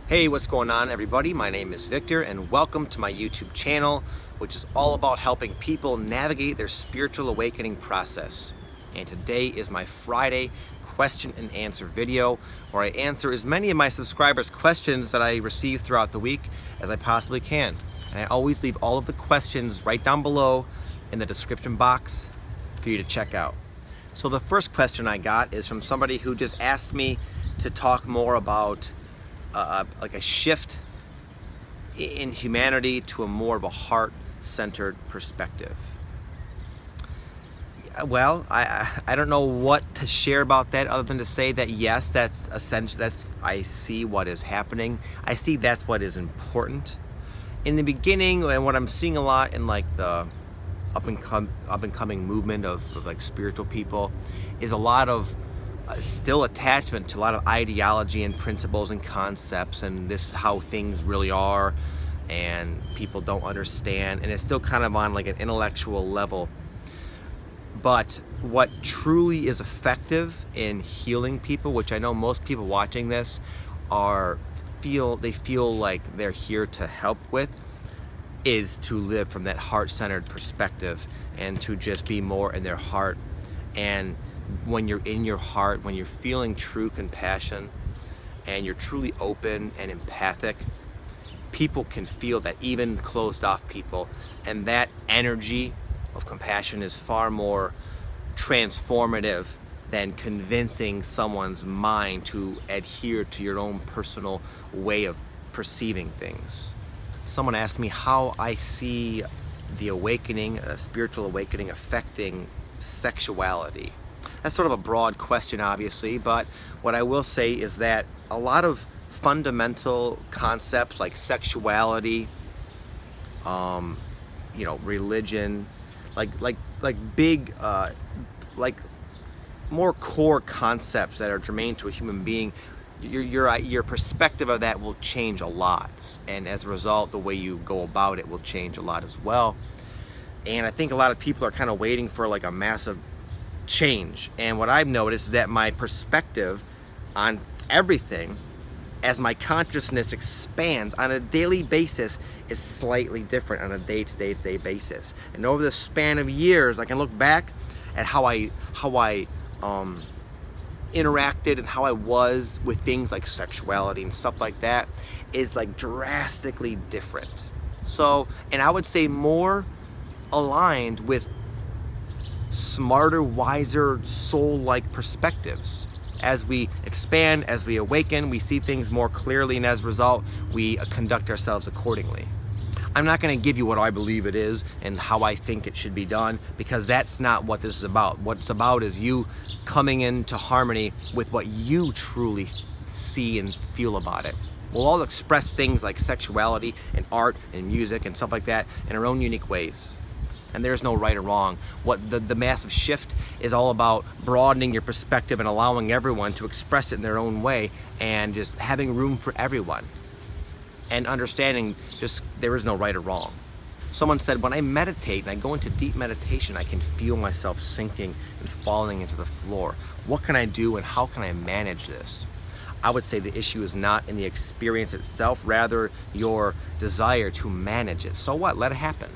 Hey, what's going on, everybody? My name is Victor and welcome to my YouTube channel, which is all about helping people navigate their spiritual awakening process. And today is my Friday question and answer video where I answer as many of my subscribers' questions that I receive throughout the week as I possibly can. And I always leave all of the questions right down below in the description box for you to check out. So the first question I got is from somebody who just asked me to talk more about like a shift in humanity to a more of a heart-centered perspective. Well, I don't know what to share about that other than to say that yes, that's essential. I see what is happening. I see that's what is important. In the beginning, and what I'm seeing a lot in like the up and coming movement of like spiritual people, is a lot of still attachment to a lot of ideology and principles and concepts, and this is how things really are, and people don't understand, and it's still kind of on like an intellectual level. But what truly is effective in healing people, which I know most people watching this feel like they're here to help with, is to live from that heart-centered perspective and to just be more in their heart. And when you're in your heart, when you're feeling true compassion and you're truly open and empathic, people can feel that, even closed off people, and that energy of compassion is far more transformative than convincing someone's mind to adhere to your own personal way of perceiving things. Someone asked me how I see the awakening, a spiritual awakening, affecting sexuality. That's sort of a broad question, obviously, but what I will say is that a lot of fundamental concepts like sexuality, you know, religion, like big, like more core concepts that are germane to a human being, your perspective of that will change a lot, and as a result, the way you go about it will change a lot as well. And I think a lot of people are kind of waiting for like a massive change, and what I've noticed is that my perspective on everything, as my consciousness expands on a daily basis, is slightly different on a day-to-day basis. And over the span of years, I can look back at how I interacted and how I was with things like sexuality and stuff like that is like drastically different. So, and I would say more aligned with smarter, wiser, soul-like perspectives. As we expand, as we awaken, we see things more clearly, and as a result, we conduct ourselves accordingly. I'm not going to give you what I believe it is and how I think it should be done, because that's not what this is about. What it's about is you coming into harmony with what you truly see and feel about it. We'll all express things like sexuality and art and music and stuff like that in our own unique ways. And there's no right or wrong. What the massive shift is all about broadening your perspective and allowing everyone to express it in their own way, and just having room for everyone. And understanding just there is no right or wrong. Someone said, when I meditate and I go into deep meditation, I can feel myself sinking and falling into the floor. What can I do and how can I manage this? I would say the issue is not in the experience itself, rather your desire to manage it. So what? Let it happen.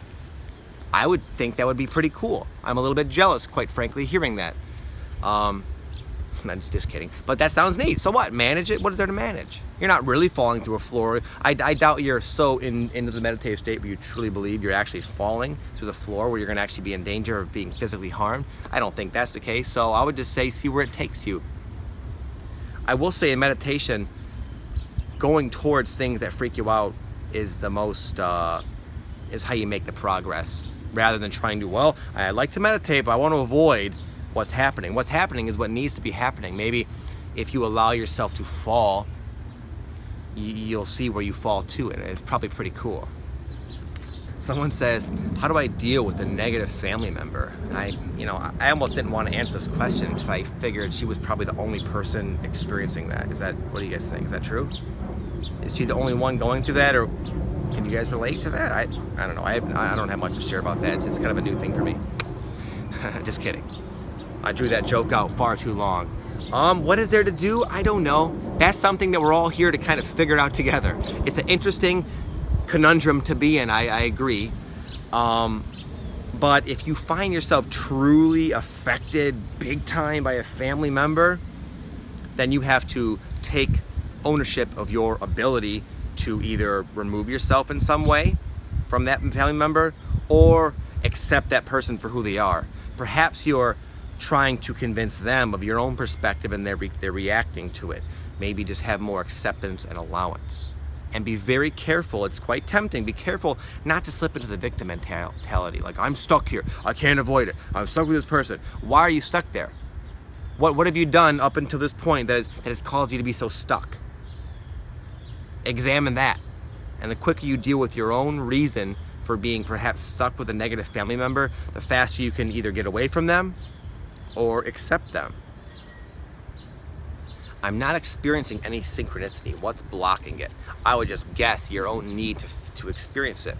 I would think that would be pretty cool. I'm a little bit jealous, quite frankly, hearing that. I'm just kidding. But that sounds neat. So what? Manage it? What is there to manage? You're not really falling through a floor. I doubt you're so into the meditative state where you truly believe you're actually falling through the floor, where you're going to actually be in danger of being physically harmed. I don't think that's the case. So I would just say, see where it takes you. I will say in meditation, going towards things that freak you out is the most, is how you make the progress. Rather than trying to, well, I like to meditate, but I want to avoid what's happening. What's happening is what needs to be happening. Maybe if you allow yourself to fall, you'll see where you fall to, and it's probably pretty cool. Someone says, how do I deal with a negative family member? And I almost didn't want to answer this question because I figured she was probably the only person experiencing that. What do you guys think? Is that true? Is she the only one going through that, or can you guys relate to that? I don't know. I don't have much to share about that. It's kind of a new thing for me. Just kidding. I drew that joke out far too long. What is there to do? I don't know. That's something that we're all here to kind of figure it out together. It's an interesting conundrum to be in, I agree. But if you find yourself truly affected big time by a family member, then you have to take ownership of your ability to either remove yourself in some way from that family member or accept that person for who they are. Perhaps you're trying to convince them of your own perspective and they're reacting to it. Maybe just have more acceptance and allowance. And be very careful, it's quite tempting, be careful not to slip into the victim mentality. Like, I'm stuck here, I can't avoid it, I'm stuck with this person. Why are you stuck there? What have you done up until this point that has caused you to be so stuck? Examine that. And the quicker you deal with your own reason for being perhaps stuck with a negative family member, the faster you can either get away from them or accept them. I'm not experiencing any synchronicity. What's blocking it? I would just guess your own need to experience it.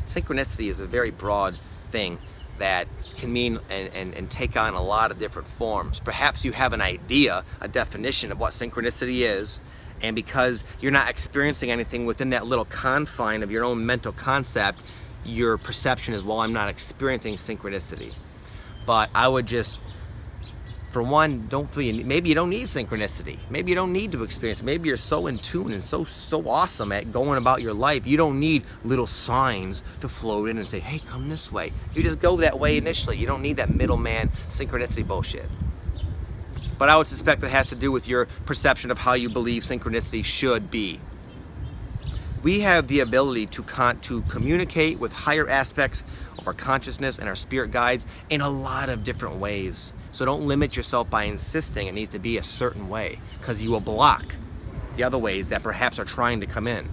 Synchronicity is a very broad thing that can mean and take on a lot of different forms. Perhaps you have an idea, a definition of what synchronicity is, and because you're not experiencing anything within that little confine of your own mental concept, your perception is, well, I'm not experiencing synchronicity. But I would just, for one, don't feel, maybe you don't need synchronicity. Maybe you don't need to experience. Maybe you're so in tune and so awesome at going about your life. You don't need little signs to float in and say, hey, come this way. You just go that way initially. You don't need that middleman synchronicity bullshit. But I would suspect that has to do with your perception of how you believe synchronicity should be. We have the ability to communicate with higher aspects of our consciousness and our spirit guides in a lot of different ways. So don't limit yourself by insisting it needs to be a certain way, because you will block the other ways that perhaps are trying to come in.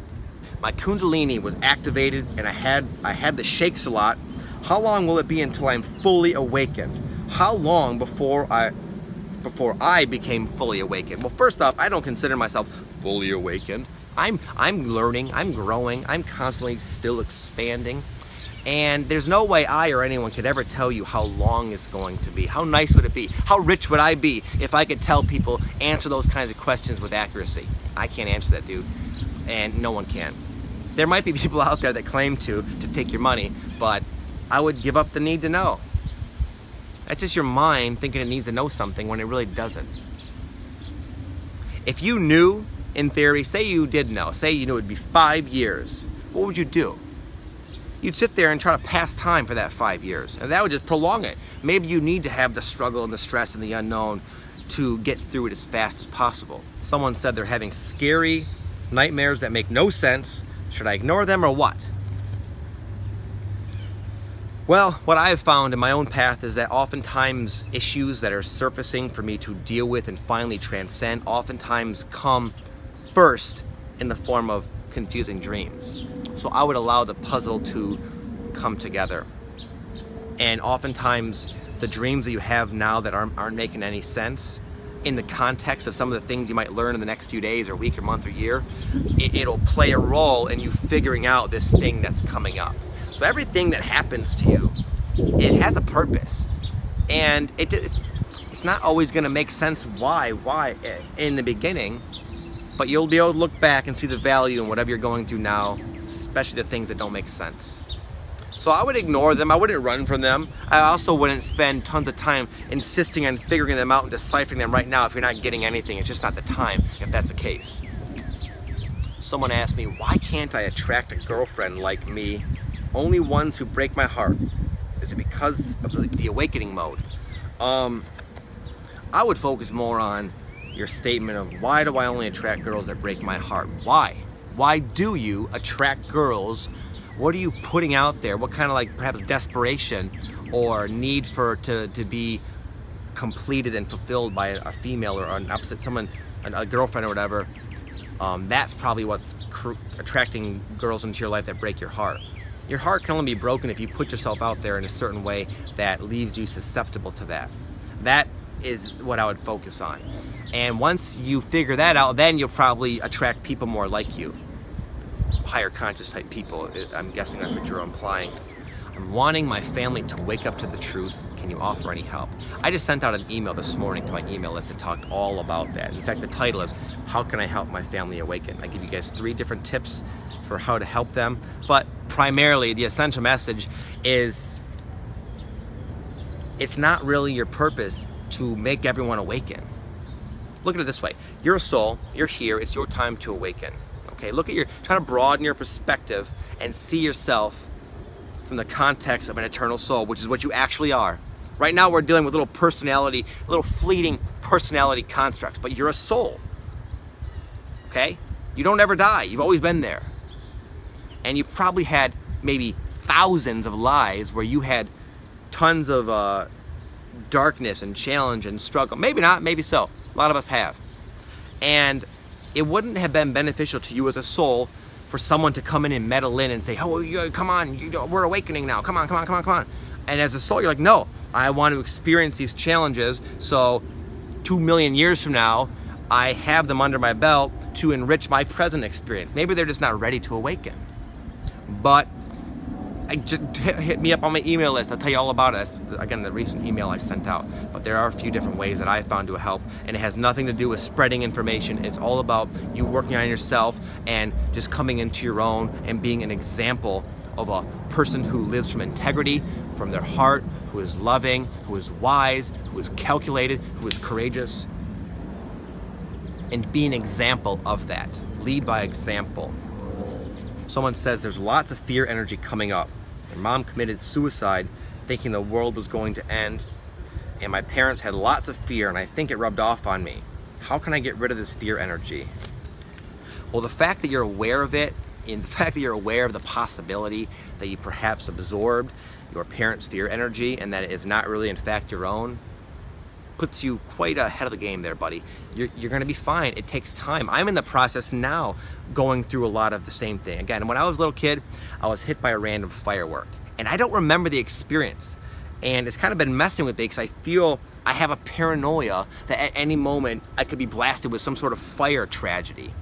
My Kundalini was activated and I had the shakes a lot. How long will it be until I'm fully awakened? How long before I became fully awakened? Well, first off, I don't consider myself fully awakened. I'm learning, I'm growing, I'm constantly still expanding. And there's no way I or anyone could ever tell you how long it's going to be. How nice would it be? How rich would I be if I could tell people, answer those kinds of questions with accuracy? I can't answer that, dude. And no one can. There might be people out there that claim to take your money, but I would give up the need to know. That's just your mind thinking it needs to know something when it really doesn't. If you knew, in theory, say you did know, say you knew it would be 5 years, what would you do? You'd sit there and try to pass time for that 5 years, and that would just prolong it. Maybe you need to have the struggle and the stress and the unknown to get through it as fast as possible. Someone said they're having scary nightmares that make no sense. Should I ignore them or what? Well, what I've found in my own path is that oftentimes issues that are surfacing for me to deal with and finally transcend oftentimes come first in the form of confusing dreams. So I would allow the puzzle to come together. And oftentimes the dreams that you have now that aren't making any sense, in the context of some of the things you might learn in the next few days or week or month or year, it'll play a role in you figuring out this thing that's coming up. So everything that happens to you, it has a purpose. And it's not always gonna make sense why in the beginning, but you'll be able to look back and see the value in whatever you're going through now, especially the things that don't make sense. So I would ignore them, I wouldn't run from them. I also wouldn't spend tons of time insisting on figuring them out and deciphering them right now if you're not getting anything. It's just not the time if that's the case. Someone asked me, why can't I attract a girlfriend like me? Only ones who break my heart. Is it because of the awakening mode? I would focus more on your statement of, why do I only attract girls that break my heart? Why? Why do you attract girls? What are you putting out there? What kind of, like, perhaps desperation or need to be completed and fulfilled by a female or an opposite, someone, a girlfriend or whatever? That's probably what's attracting girls into your life that break your heart. Your heart can only be broken if you put yourself out there in a certain way that leaves you susceptible to that. That is what I would focus on. And once you figure that out, then you'll probably attract people more like you. Higher conscious type people, I'm guessing that's what you're implying. I'm wanting my family to wake up to the truth. Can you offer any help? I just sent out an email this morning to my email list that talked all about that. In fact, the title is, How Can I Help My Family Awaken? I give you guys 3 different tips for how to help them. But primarily, the essential message is, it's not really your purpose to make everyone awaken. Look at it this way. You're a soul, you're here, it's your time to awaken. Okay, try to broaden your perspective and see yourself from the context of an eternal soul, which is what you actually are. Right now we're dealing with little fleeting personality constructs, but you're a soul. Okay? You don't ever die, you've always been there. And you probably had maybe thousands of lives where you had tons of darkness and challenge and struggle. Maybe not, maybe so. A lot of us have. And it wouldn't have been beneficial to you as a soul for someone to come in and meddle in and say, oh, come on, we're awakening now. Come on, come on, come on, come on. And as a soul, you're like, no, I want to experience these challenges so 2 million years from now, I have them under my belt to enrich my present experience. Maybe they're just not ready to awaken. But just hit me up on my email list. I'll tell you all about it. That's, again, the recent email I sent out. But there are a few different ways that I found to help, and it has nothing to do with spreading information. It's all about you working on yourself and just coming into your own and being an example of a person who lives from integrity, from their heart, who is loving, who is wise, who is calculated, who is courageous. And be an example of that. Lead by example. Someone says there's lots of fear energy coming up. Their mom committed suicide thinking the world was going to end, and my parents had lots of fear, and I think it rubbed off on me. How can I get rid of this fear energy? Well, the fact that you're aware of it, and the fact that you're aware of the possibility that you perhaps absorbed your parents' fear energy and that it is not really in fact your own, puts you quite ahead of the game there, buddy. You're gonna be fine. It takes time. I'm in the process now going through a lot of the same thing. Again, when I was a little kid, I was hit by a random firework, and I don't remember the experience. And it's kind of been messing with me because I feel I have a paranoia that at any moment I could be blasted with some sort of fire tragedy.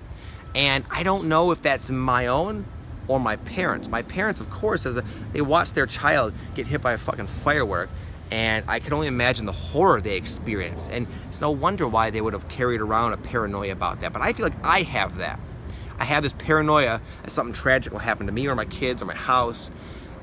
And I don't know if that's my own or my parents. My parents, of course, they watched their child get hit by a fucking firework, and I can only imagine the horror they experienced. And it's no wonder why they would have carried around a paranoia about that. But I feel like I have that. I have this paranoia that something tragic will happen to me or my kids or my house,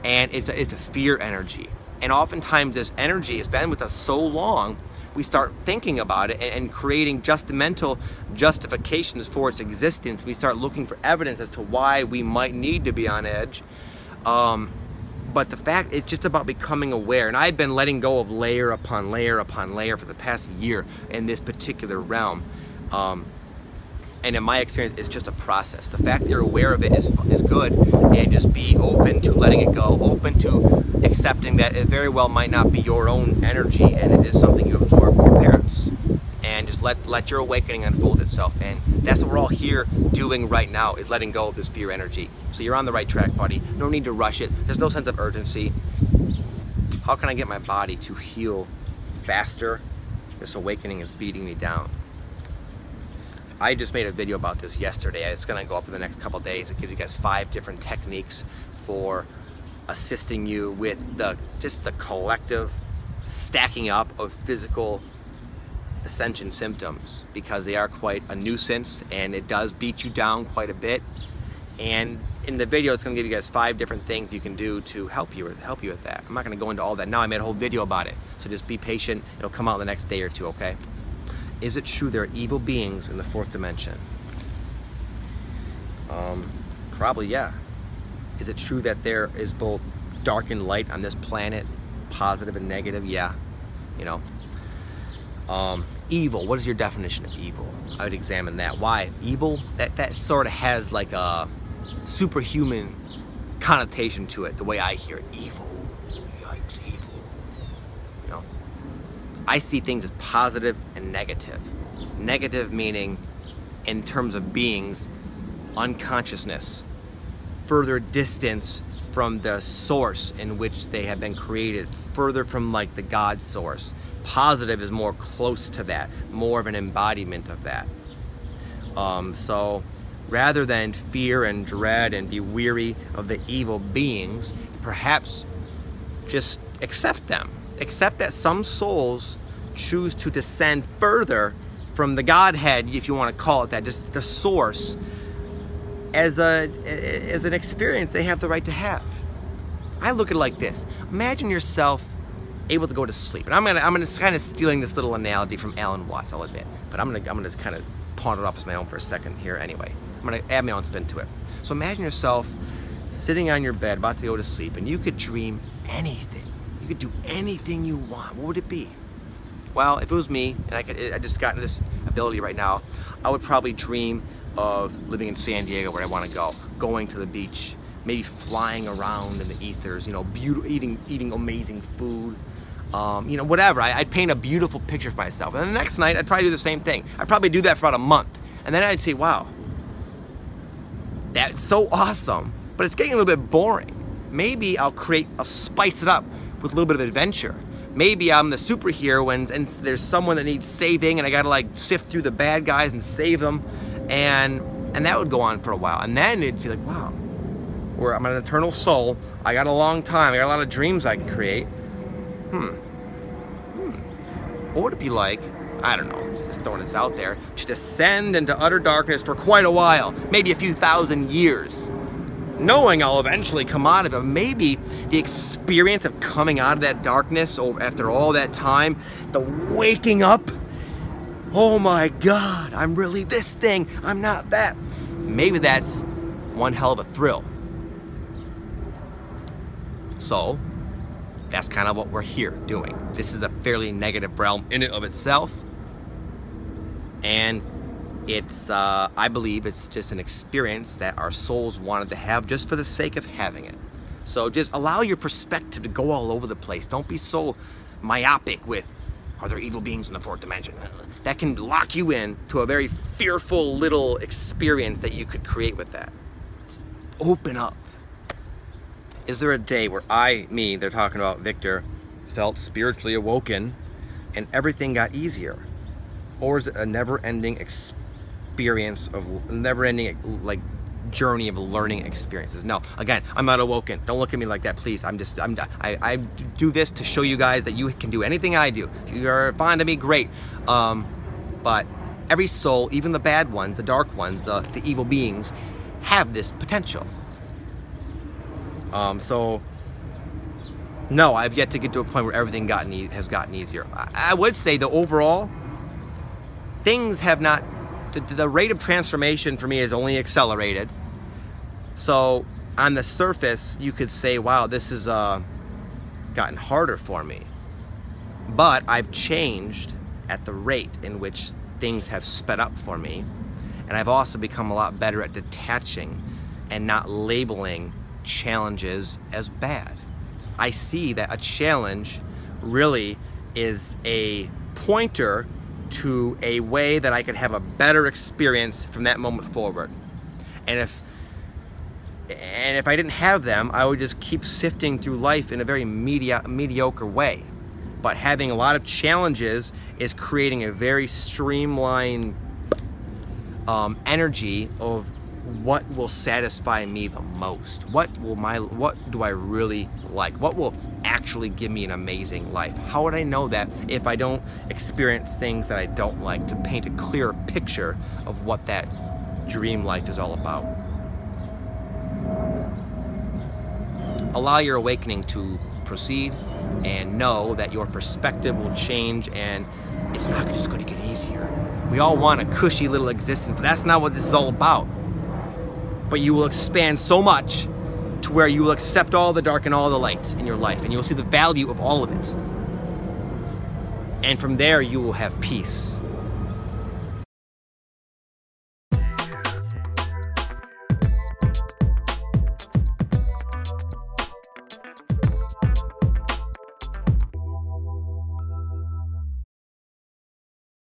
and it's a fear energy. And oftentimes this energy has been with us so long, we start thinking about it and creating just mental justifications for its existence. We start looking for evidence as to why we might need to be on edge. But the fact, it's just about becoming aware. And I've been letting go of layer upon layer upon layer for the past year in this particular realm. And in my experience, it's just a process. The fact that you're aware of it is good, and just be open to letting it go, open to accepting that it very well might not be your own energy, and it is something you absorb from your parents. And just let your awakening unfold itself. And that's what we're all here doing right now, is letting go of this fear energy. So you're on the right track, buddy. No need to rush it. There's no sense of urgency. How can I get my body to heal faster? This awakening is beating me down. I just made a video about this yesterday. It's gonna go up in the next couple days. It gives you guys 5 different techniques for assisting you with just the collective stacking up of physical ascension symptoms, because they are quite a nuisance and it does beat you down quite a bit. And in the video, it's gonna give you guys 5 different things you can do to help you with that. I'm not gonna go into all that now. I made a whole video about it. So just be patient. It'll come out the next day or 2, okay? Is it true there are evil beings in the 4th dimension? Probably, yeah. Is it true that there is both dark and light on this planet, positive and negative? Yeah, you know. Evil, what is your definition of evil? I would examine that. Why? Evil, that sort of has like a superhuman connotation to it, the way I hear it. Evil, yikes, evil. You know, I see things as positive and negative. Negative meaning, in terms of beings, unconsciousness, further distance from the source in which they have been created, further from like the God source. Positive is more close to that, more of an embodiment of that. So rather than fear and dread and be weary of the evil beings, perhaps just accept them. Accept that some souls choose to descend further from the Godhead, if you want to call it that, just the source, as an experience they have the right to have. I look at it like this. Imagine yourself able to go to sleep. And I'm gonna kind of stealing this little analogy from Alan Watts, I'll admit. But I'm gonna kind of pawn it off as my own for a second here anyway. I'm gonna add my own spin to it. So imagine yourself sitting on your bed about to go to sleep, and you could dream anything. You could do anything you want. What would it be? Well, if it was me, and I just got into this ability right now, I would probably dream of living in San Diego, where I want to go, going to the beach, maybe flying around in the ethers, you know, eating amazing food, you know, whatever. I'd paint a beautiful picture for myself. And then the next night, I'd probably do the same thing. I'd probably do that for about a month. And then I'd say, wow, that's so awesome, but it's getting a little bit boring. Maybe I'll spice it up with a little bit of adventure. Maybe I'm the superhero and there's someone that needs saving, and I gotta like sift through the bad guys and save them. And that would go on for a while. And then it'd feel like, wow, I'm an eternal soul. I got a long time. I got a lot of dreams I can create. What would it be like, I don't know, just throwing this out there, to descend into utter darkness for quite a while, maybe a few thousand years, knowing I'll eventually come out of it. Maybe the experience of coming out of that darkness after all that time, the waking up, oh my God, I'm really this thing, I'm not that. Maybe that's one hell of a thrill. So, that's kind of what we're here doing. This is a fairly negative realm in and of itself. And it's, I believe it's just an experience that our souls wanted to have just for the sake of having it. So just allow your perspective to go all over the place. Don't be so myopic with, are there evil beings in the fourth dimension? That can lock you in to a very fearful little experience that you could create with that. Just open up. Is there a day where they're talking about Victor, felt spiritually awoken and everything got easier? Or is it a never-ending experience of, never-ending like journey of learning experiences? No, again, I'm not awoken. Don't look at me like that, please. I do this to show you guys that you can do anything I do. If you are fond of me, great. But every soul, even the bad ones, the dark ones, the evil beings, have this potential. So, no, I've yet to get to a point where everything has gotten easier. I would say that overall, things have not, the rate of transformation for me has only accelerated. So, on the surface, you could say, wow, this has gotten harder for me. But I've changed at the rate in which things have sped up for me. And I've also become a lot better at detaching and not labeling challenges as bad. I see that a challenge really is a pointer to a way that I could have a better experience from that moment forward. And if I didn't have them, I would just keep sifting through life in a very mediocre way. But having a lot of challenges is creating a very streamlined energy of what will satisfy me the most. What do I really like? What will actually give me an amazing life? How would I know that if I don't experience things that I don't like, to paint a clearer picture of what that dream life is all about? Allow your awakening to proceed and know that your perspective will change, and it's not just going to get easier. We all want a cushy little existence, but that's not what this is all about. But you will expand so much to where you will accept all the dark and all the light in your life, and you will see the value of all of it. And from there, you will have peace.